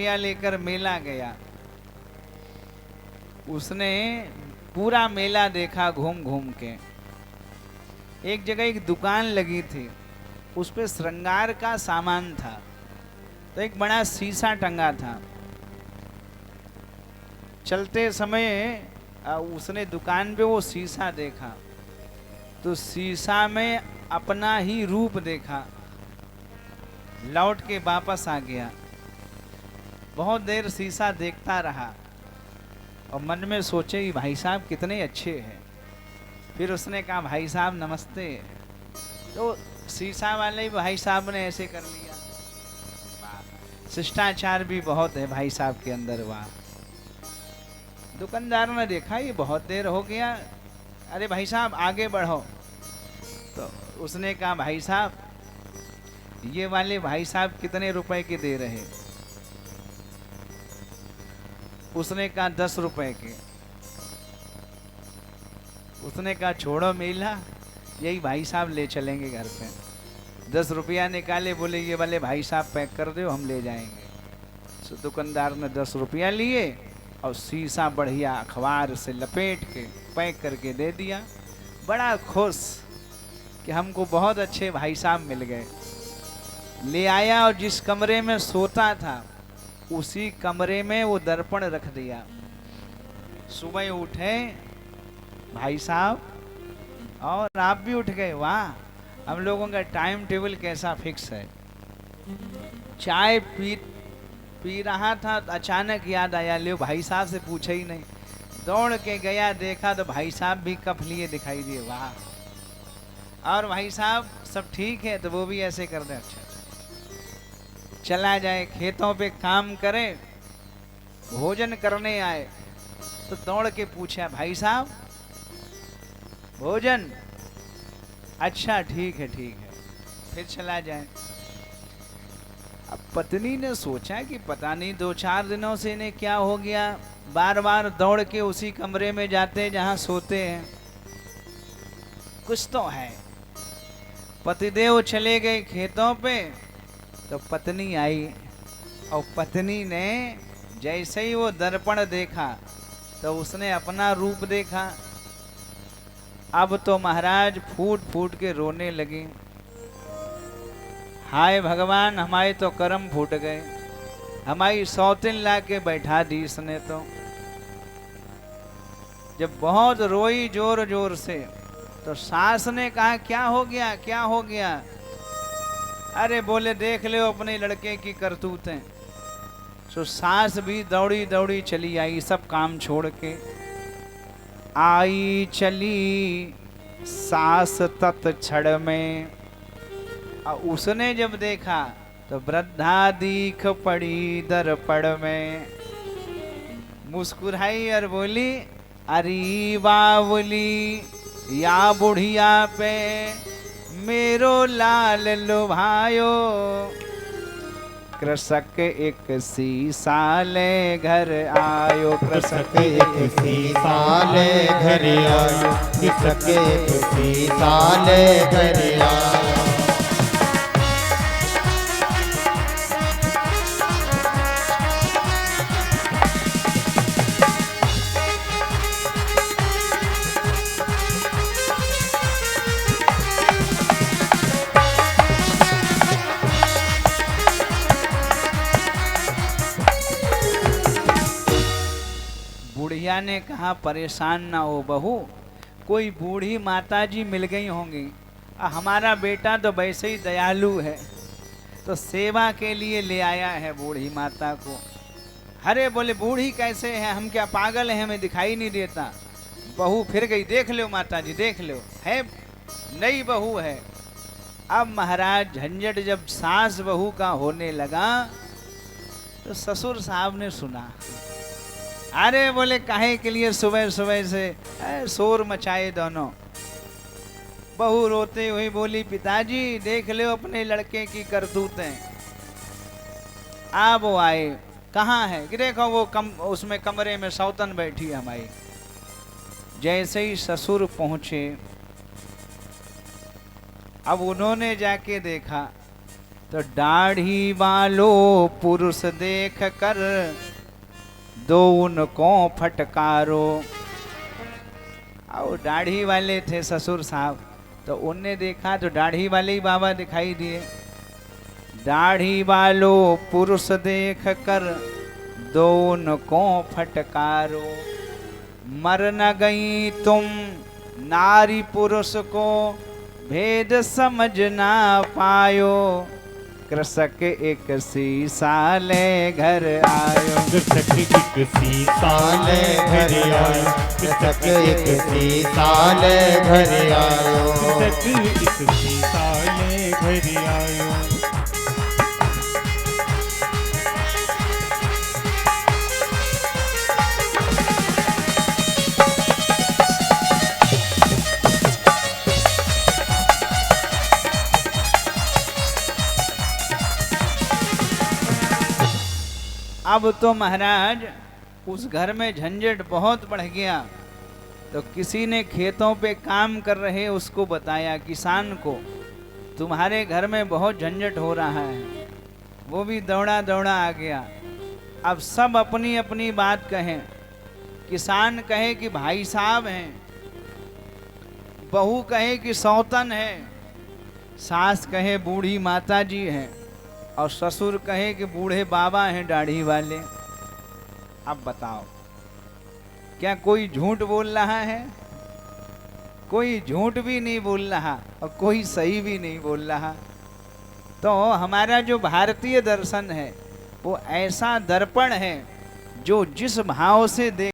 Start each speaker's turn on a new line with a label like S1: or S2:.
S1: रुपया लेकर मेला गया। उसने पूरा मेला देखा घूम घूम के। एक जगह एक दुकान लगी थी, उस पे श्रृंगार का सामान था। तो एक बड़ा शीशा टंगा था। चलते समय उसने दुकान पे वो शीशा देखा, तो शीशा में अपना ही रूप देखा। लौट के वापस आ गया। बहुत देर शीशा देखता रहा और मन में सोचे कि भाई साहब कितने अच्छे हैं। फिर उसने कहा भाई साहब नमस्ते। तो शीशा वाले भाई साहब ने ऐसे कर लिया। शिष्टाचार भी बहुत है भाई साहब के अंदर। वाह। दुकानदार ने देखा ये बहुत देर हो गया, अरे भाई साहब आगे बढ़ो। तो उसने कहा भाई साहब, ये वाले भाई साहब कितने रुपए के दे रहे? उसने कहा 10 रुपए के। उसने कहा छोड़ो मेला, यही भाई साहब ले चलेंगे घर पे। 10 रुपया निकाले, बोले ये वाले भाई साहब पैक कर दो, हम ले जाएंगे। तो दुकानदार ने 10 रुपया लिए और शीशा बढ़िया अखबार से लपेट के पैक करके दे दिया। बड़ा खुश कि हमको बहुत अच्छे भाई साहब मिल गए। ले आया और जिस कमरे में सोता था उसी कमरे में वो दर्पण रख दिया। सुबह उठे भाई साहब और आप भी उठ गए। वाह, हम लोगों का टाइम टेबल कैसा फिक्स है। चाय पी रहा था तो अचानक याद आया, ले भाई साहब से पूछा ही नहीं। दौड़ के गया, देखा तो भाई साहब भी कप लिए दिखाई दिए। वाह। और भाई साहब सब ठीक है? तो वो भी ऐसे कर दे। अच्छा, चला जाए खेतों पे काम करे, भोजन करने आए तो दौड़ के पूछा भाई साहब भोजन? अच्छा ठीक है ठीक है, फिर चला जाए। अब पत्नी ने सोचा कि पता नहीं 2-4 दिनों से इन्हें क्या हो गया, बार बार दौड़ के उसी कमरे में जाते हैं जहां सोते हैं, कुछ तो है। पतिदेव चले गए खेतों पे तो पत्नी आई और पत्नी ने जैसे ही वो दर्पण देखा तो उसने अपना रूप देखा। अब तो महाराज फूट फूट के रोने लगी। हाय भगवान, हमारे तो कर्म फूट गए, हमारी सौतिन ला के बैठा दी इसने तो। जब बहुत रोई जोर जोर से तो सास ने कहा क्या हो गया क्या हो गया? अरे बोले देख लो अपने लड़के की करतूतें। तो सास भी दौड़ी दौड़ी चली आई, सब काम छोड़ के आई चली सास तत्क्षण में। और उसने जब देखा तो वृद्धा दीख पड़ी दर्पण में, मुस्कुराई और बोली अरे बावली या बुढ़िया पे मेरो लाल लुभायो, कृषक एक साले घर आयो,
S2: कृषक एक साले घर आयो, कृषक एक साले घर आयो।
S1: बुढ़िया ने कहा परेशान ना हो बहू, कोई बूढ़ी माता जी मिल गई होंगी, हमारा बेटा तो वैसे ही दयालु है तो सेवा के लिए ले आया है बूढ़ी माता को। अरे बोले बूढ़ी कैसे है, हम क्या पागल हैं, हमें दिखाई नहीं देता। बहू फिर गई, देख लो माता जी देख लो, है नई बहू है। अब महाराज झंझट जब सास बहू का होने लगा तो ससुर साहब ने सुना। अरे बोले काहे के लिए सुबह सुबह से शोर मचाए दोनों। बहू रोते हुए बोली पिताजी देख लो अपने लड़के की करतूतें। अब वो आए, कहाँ है कि देखो वो उसमें कमरे में सौतन बैठी है हमारी। जैसे ही ससुर पहुंचे अब उन्होंने जाके देखा तो दाढ़ी वालो पुरुष देख कर दो उनको फटकारो। और दाढ़ी वाले थे ससुर साहब, तो उनने देखा तो दाढ़ी वाले ही बाबा दिखाई दिए। दाढ़ी वालो पुरुष देख कर दो उनको फटकारो। मर न गई तुम नारी पुरुष को भेद समझ ना पायो। कृषक एक सीसा ले घर आयो।
S2: कृषक एक सीसा ले घर आयो। कृषक एक सीसा ले घर आयो।
S3: कृषक एक सीसा ले घर आयो।
S1: अब तो महाराज उस घर में झंझट बहुत बढ़ गया। तो किसी ने खेतों पे काम कर रहे उसको बताया, किसान को, तुम्हारे घर में बहुत झंझट हो रहा है। वो भी दौड़ा दौड़ा आ गया। अब सब अपनी अपनी बात कहें। किसान कहे कि भाई साहब हैं, बहू कहे कि सौतन है, सास कहे बूढ़ी माता जी हैं, और ससुर कहे कि बूढ़े बाबा हैं दाढ़ी वाले। अब बताओ, क्या कोई झूठ बोल रहा है? कोई झूठ भी नहीं बोल रहा और कोई सही भी नहीं बोल रहा। तो हमारा जो भारतीय दर्शन है वो ऐसा दर्पण है जो जिस भाव से देख